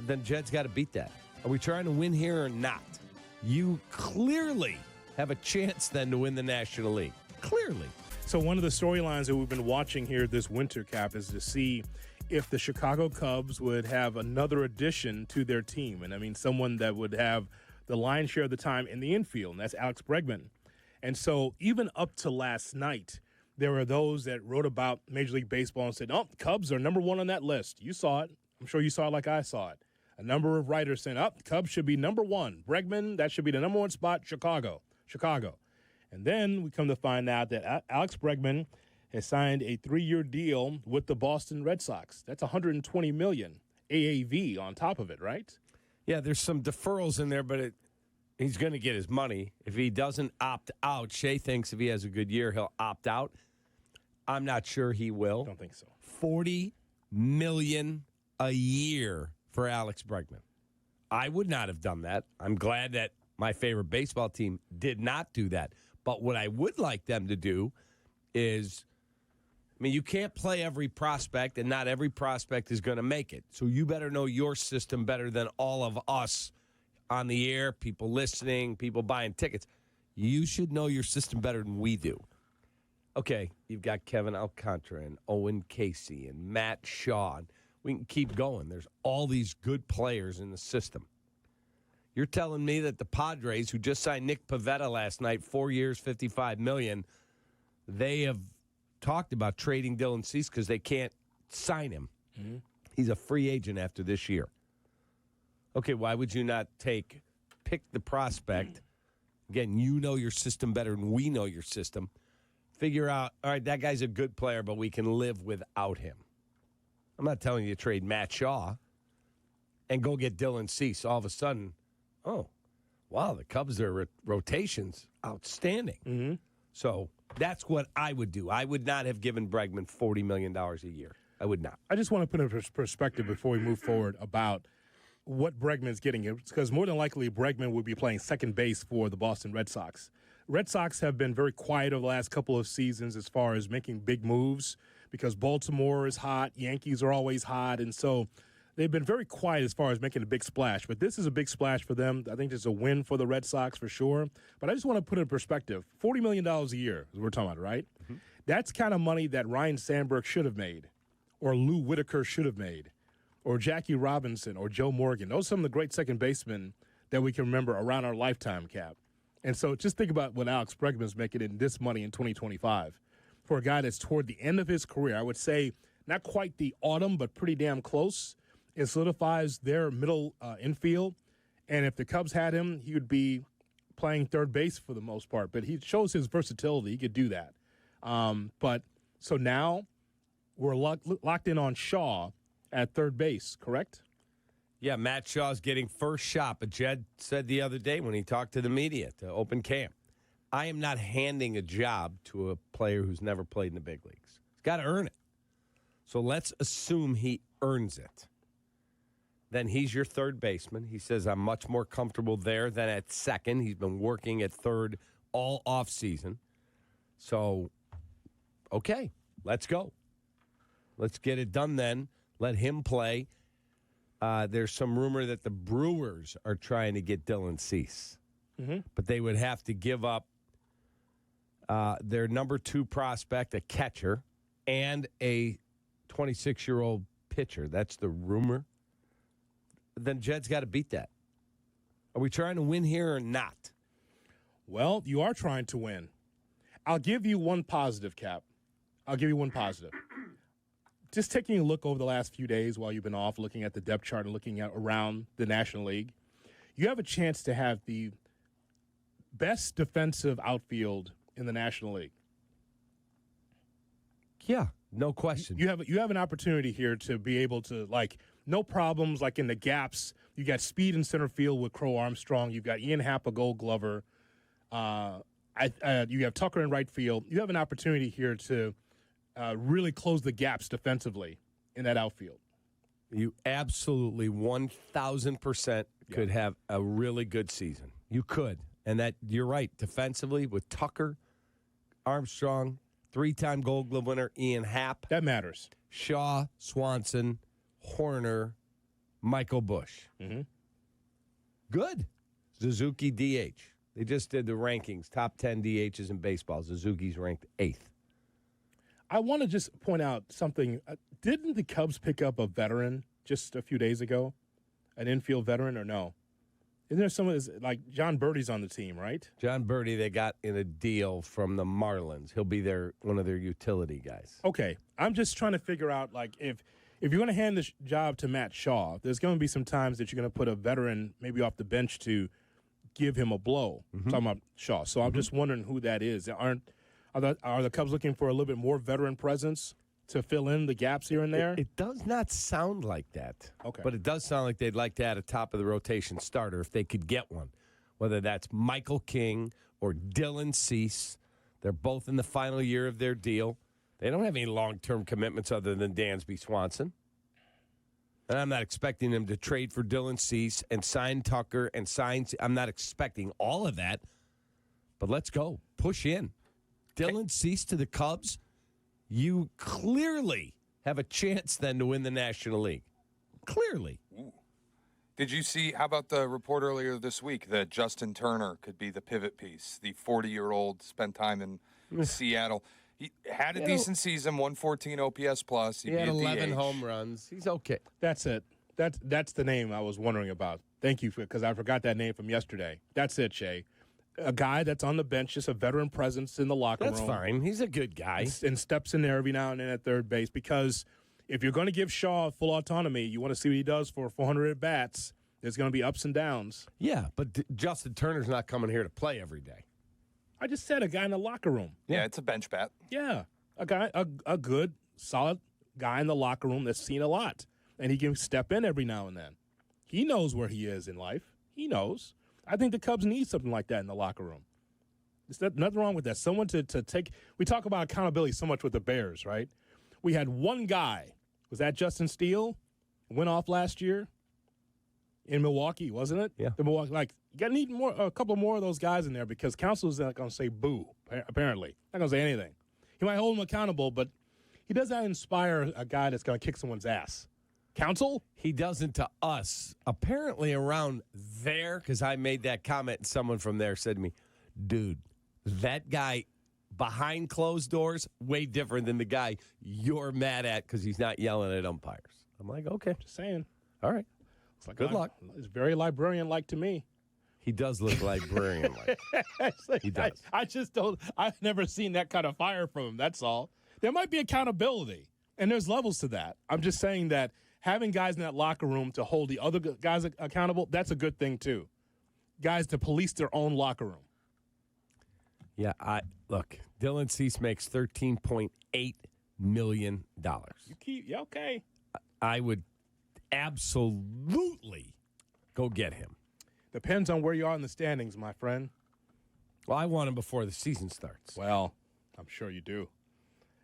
then Jed's got to beat that. Are we trying to win here or not? You clearly have a chance then to win the National League. Clearly. So one of the storylines that we've been watching here this winter, Cap, is to see if the Chicago Cubs would have another addition to their team. And I mean, someone that would have the lion's share of the time in the infield, and that's Alex Bregman. And so even up to last night, there were those that wrote about Major League Baseball and said, oh, the Cubs are number one on that list. You saw it. I'm sure you saw it like I saw it. A number of writers saying, the Cubs should be number one. Bregman, that should be the number one spot, Chicago. And then we come to find out that Alex Bregman has signed a 3-year deal with the Boston Red Sox. That's $120 million AAV on top of it, right? Yeah, there's some deferrals in there, but he's going to get his money. If he doesn't opt out, Shea thinks if he has a good year, he'll opt out. I'm not sure he will. Don't think so. $40 million a year for Alex Bregman. I would not have done that. I'm glad that my favorite baseball team did not do that. But what I would like them to do is, I mean, you can't play every prospect, and not every prospect is going to make it. So you better know your system better than all of us on the air, people listening, people buying tickets. You should know your system better than we do. Okay, you've got Kevin Alcantara and Owen Casey and Matt Shaw. We can keep going. There's all these good players in the system. You're telling me that the Padres, who just signed Nick Pivetta last night, 4 years, $55 million, they have talked about trading Dylan Cease because they can't sign him. Mm-hmm. He's a free agent after this year. Okay, why would you not pick the prospect? Again, you know your system better than we know your system. Figure out, all right, that guy's a good player, but we can live without him. I'm not telling you to trade Matt Shaw and go get Dylan Cease. All of a sudden, oh, wow, the Cubs, their rotation's outstanding. Mm-hmm. So that's what I would do. I would not have given Bregman $40 million a year. I would not. I just want to put in perspective before we move forward about what Bregman's getting. Because more than likely, Bregman would be playing second base for the Boston Red Sox. Red Sox have been very quiet over the last couple of seasons as far as making big moves because Baltimore is hot, Yankees are always hot, and so they've been very quiet as far as making a big splash. But this is a big splash for them. I think it's a win for the Red Sox for sure. But I just want to put it in perspective. $40 million a year is what we're talking about, right? Mm-hmm. That's kind of money that Ryan Sandberg should have made, or Lou Whitaker should have made, or Jackie Robinson, or Joe Morgan. Those are some of the great second basemen that we can remember around our lifetime, Cap. And so just think about what Alex Bregman's making in this money in 2025 for a guy that's toward the end of his career. I would say not quite the autumn, but pretty damn close. It solidifies their middle infield. And if the Cubs had him, he would be playing third base for the most part. But he shows his versatility. He could do that. But so now we're locked in on Shaw at third base, correct? Yeah, Matt Shaw's getting first shot, but Jed said the other day when he talked to the media to open camp, I am not handing a job to a player who's never played in the big leagues. He's got to earn it. So let's assume he earns it. Then he's your third baseman. He says, I'm much more comfortable there than at second. He's been working at third all offseason. So, okay, let's go. Let's get it done then. Let him play. There's some rumor that the Brewers are trying to get Dylan Cease. Mm-hmm. But they would have to give up their number 2 prospect, a catcher, and a 26-year-old pitcher. That's the rumor. Then Jed's got to beat that. Are we trying to win here or not? Well, you are trying to win. I'll give you one positive, Cap. I'll give you one positive. Just taking a look over the last few days while you've been off, looking at the depth chart and looking at around the National League, you have a chance to have the best defensive outfield in the National League. Yeah, no question. You have an opportunity here to be able to, like, no problems, like in the gaps. You got speed in center field with Crow Armstrong. You've got Ian Happ, a Gold Glover. You have Tucker in right field. You have an opportunity here to really close the gaps defensively in that outfield. You absolutely 1,000% could have a really good season. You could. And that you're right. Defensively with Tucker, Armstrong, 3-time Gold Glove winner Ian Happ. That matters. Shaw, Swanson, Horner, Michael Bush. Mm-hmm. Good. Suzuki DH. They just did the rankings, top 10 DHs in baseball. Suzuki's ranked 8th. I want to just point out something. Didn't the Cubs pick up a veteran just a few days ago? An infield veteran or no? Isn't there someone like John Birdie's on the team, right? John Birdie, they got in a deal from the Marlins. He'll be one of their utility guys. Okay. I'm just trying to figure out, like, if you're going to hand this job to Matt Shaw, there's going to be some times that you're going to put a veteran maybe off the bench to give him a blow. Mm-hmm. Talking about Shaw. So I'm just wondering who that is. Are the Cubs looking for a little bit more veteran presence to fill in the gaps here and there? It does not sound like that. Okay. But it does sound like they'd like to add a top-of-the-rotation starter if they could get one, whether that's Michael King or Dylan Cease. They're both in the final year of their deal. They don't have any long-term commitments other than Dansby Swanson. And I'm not expecting them to trade for Dylan Cease and sign Tucker and sign. I'm not expecting all of that. But let's go. Push in. Dylan Cease to the Cubs. You clearly have a chance then to win the National League. Clearly. Ooh. Did you see, how about the report earlier this week that Justin Turner could be the pivot piece? The 40-year-old spent time in Seattle. He had a decent season, 114 OPS plus. He had 11 home runs. He's okay. That's it. That's the name I was wondering about. Thank you, because I forgot that name from yesterday. That's it, Shay. A guy that's on the bench, just a veteran presence in the locker room. That's fine. He's a good guy. And steps in there every now and then at third base, because if you're going to give Shaw full autonomy, you want to see what he does for 400 at-bats. There's going to be ups and downs. Yeah, but Justin Turner's not coming here to play every day. I just said a guy in the locker room. Yeah, it's a bench bat. Yeah, a guy, a good, solid guy in the locker room that's seen a lot. And he can step in every now and then. He knows where he is in life. He knows. I think the Cubs need something like that in the locker room. There's nothing wrong with that. Someone to take – we talk about accountability so much with the Bears, right? We had one guy. Was that Justin Steele? Went off last year in Milwaukee, wasn't it? Yeah. The Milwaukee, you got to need a couple more of those guys in there, because Council's not going to say boo, apparently. Not going to say anything. He might hold him accountable, but he does not inspire a guy that's going to kick someone's ass. Council? He doesn't to us. Apparently around there, because I made that comment and someone from there said to me, dude, that guy behind closed doors, way different than the guy you're mad at because he's not yelling at umpires. I'm like, okay. Just saying. All right. It's like Good luck. It's very librarian-like to me. He does look librarian-like. He does. I just don't – I've never seen that kind of fire from him, that's all. There might be accountability, and there's levels to that. I'm just saying that having guys in that locker room to hold the other guys accountable, that's a good thing too. Guys to police their own locker room. Yeah, look, Dylan Cease makes $13.8 million. Yeah, okay. I would absolutely go get him. Depends on where you are in the standings, my friend. Well, I want him before the season starts. Well, I'm sure you do.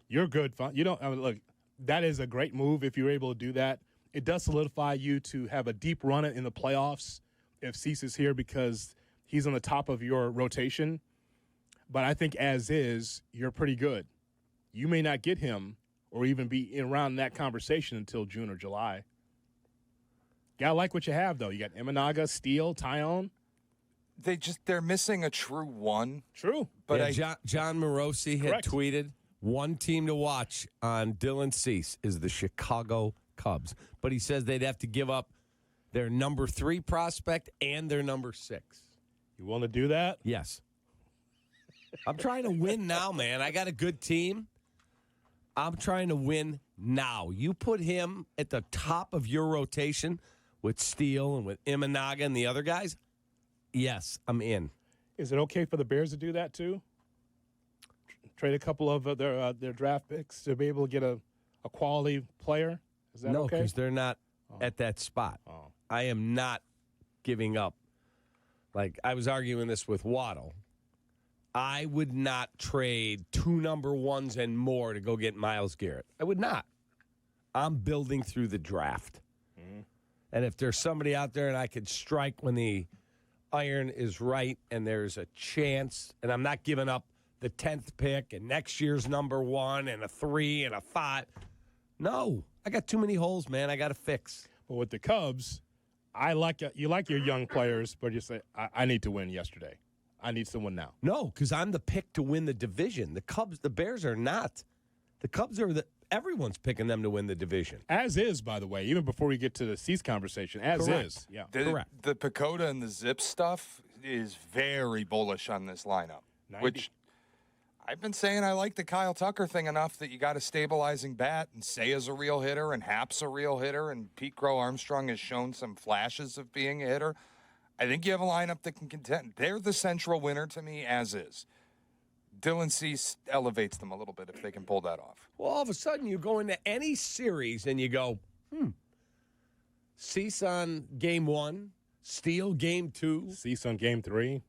You're good. You don't look. That is a great move if you're able to do that. It does solidify you to have a deep run in the playoffs if Cease is here, because he's on the top of your rotation. But I think as is, you're pretty good. You may not get him or even be around that conversation until June or July. Gotta like what you have, though. You got Imanaga, Steele, Tyone. They're missing a true one. True. But John Morosi had Correct. tweeted, one team to watch on Dylan Cease is the Chicago Cubs. But he says they'd have to give up their number 3 prospect and their number 6. You want to do that? Yes. I'm trying to win now, man. I got a good team. I'm trying to win now. You put him at the top of your rotation with Steele and with Imanaga and the other guys, yes, I'm in. Is it okay for the Bears to do that too? Trade a couple of their draft picks to be able to get a quality player? Is that no, okay? because they're not at that spot. Oh. I am not giving up. Like, I was arguing this with Waddle. I would not trade 2 number 1s and more to go get Myles Garrett. I would not. I'm building through the draft. Mm-hmm. And if there's somebody out there and I could strike when the iron is right and there's a chance, and I'm not giving up the 10th pick and next year's number 1 and a 3 and a 5. No, I got too many holes, man. I got to fix. But with the Cubs, you like your young players, but you say, I need to win yesterday. I need someone now. No, because I'm the pick to win the division. The Bears are not. The Cubs are everyone's picking them to win the division. As is, by the way, even before we get to the Cease conversation, as Correct. is. Yeah. Correct. The Pacoda and the Zip stuff is very bullish on this lineup, 90. which I've been saying I like the Kyle Tucker thing enough that you got a stabilizing bat, and Sea's a real hitter, and Hap's a real hitter, and Pete Crow Armstrong has shown some flashes of being a hitter. I think you have a lineup that can contend. They're the central winner to me, as is. Dylan Cease elevates them a little bit if they can pull that off. Well, all of a sudden you go into any series and you go, Cease on game 1, Steele game 2, Cease on game 3.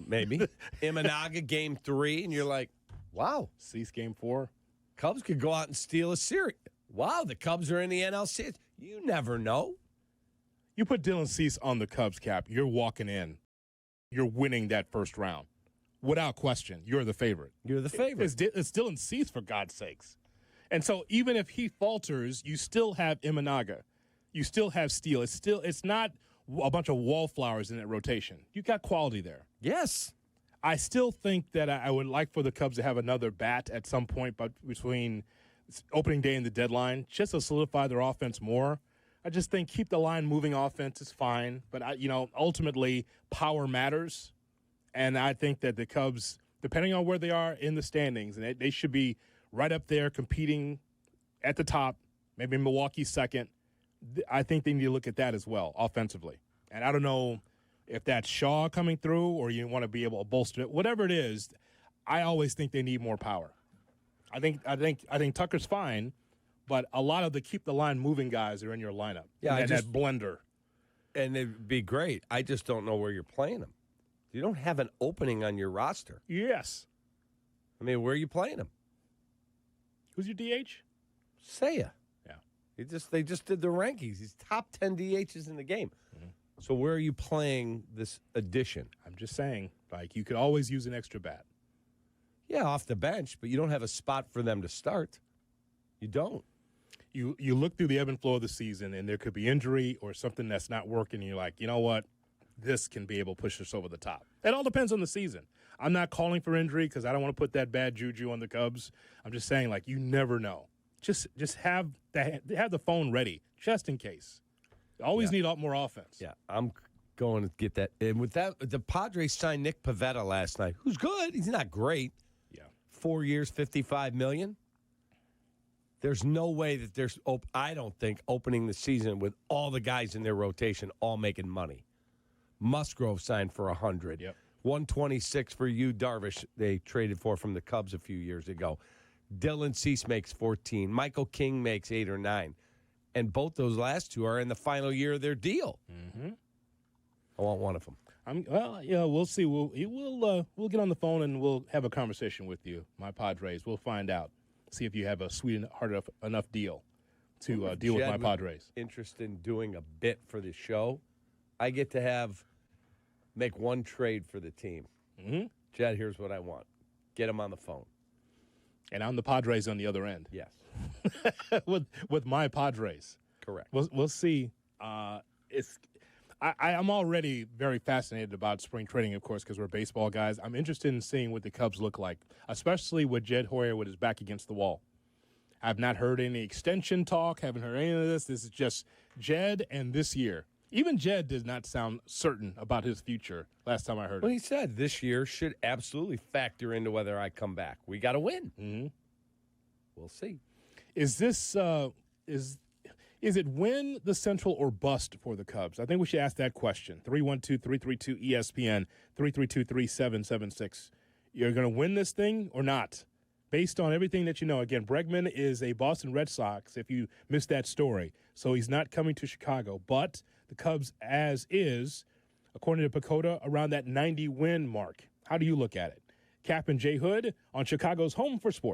maybe. Imanaga game 3, and you're like, wow. Cease game 4. Cubs could go out and steal a series. Wow, the Cubs are in the NLCS. You never know. You put Dylan Cease on the Cubs, Cap, you're walking in. You're winning that first round. Without question, you're the favorite. You're the favorite. It's Dylan Cease, for God's sakes. And so even if he falters, you still have Imanaga. You still have Steele. It's not a bunch of wallflowers in that rotation. You got quality there. Yes. I still think that I would like for the Cubs to have another bat at some point, but between opening day and the deadline, just to solidify their offense more. I just think keep the line moving offense is fine, but ultimately power matters, and I think that the Cubs, depending on where they are in the standings, and they should be right up there competing at the top, maybe Milwaukee second. I think they need to look at that as well offensively, and I don't know if that's Shaw coming through or you want to be able to bolster it. Whatever it is, I always think they need more power. I think Tucker's fine. But a lot of the keep the line moving guys are in your lineup. Yeah, and that blender. And it'd be great. I just don't know where you're playing them. You don't have an opening on your roster. Yes. I mean, where are you playing them? Who's your DH? Saya. Yeah. They just did the rankings. He's top 10 DHs in the game. Mm-hmm. So where are you playing this addition? I'm just saying, you could always use an extra bat. Yeah, off the bench, but you don't have a spot for them to start. You don't. You look through the ebb and flow of the season, and there could be injury or something that's not working, and you're like, you know what? This can be able to push us over the top. It all depends on the season. I'm not calling for injury because I don't want to put that bad juju on the Cubs. I'm just saying, you never know. Just have the phone ready, just in case. You always need a lot more offense. Yeah, I'm going to get that. And with that, the Padres signed Nick Pivetta last night, who's good. He's not great. Yeah. 4 years, $55 million. There's no way that there's, I don't think, opening the season with all the guys in their rotation all making money. Musgrove signed for $100. Yep. 126 for Yu Darvish they traded for from the Cubs a few years ago. Dylan Cease makes 14. Michael King makes 8 or 9. And both those last two are in the final year of their deal. Mm-hmm. I want one of them. We'll see. We'll get on the phone and we'll have a conversation with you, my Padres. We'll find out. See if you have a sweetheart enough deal to deal with my Padres. Interested in doing a bit for the show. I get to make one trade for the team. Mm-hmm. Jed, here's what I want. Get him on the phone. And I'm the Padres on the other end. Yes. with my Padres. Correct. We'll see. I'm already very fascinated about spring training, of course, because we're baseball guys. I'm interested in seeing what the Cubs look like, especially with Jed Hoyer with his back against the wall. I've not heard any extension talk, haven't heard any of this. This is just Jed and this year. Even Jed does not sound certain about his future last time I heard Well, him. he said this year should absolutely factor into whether I come back. We got to win. Mm-hmm. We'll see. Is this is it win the Central or bust for the Cubs? I think we should ask that question. 312-332-ESPN, 332-3776. You're going to win this thing or not? Based on everything that you know. Again, Bregman is a Boston Red Sox, if you missed that story. So he's not coming to Chicago. But the Cubs, as is, according to Pacoda, around that 90-win mark. How do you look at it? Kap and J Hood on Chicago's Home for Sports.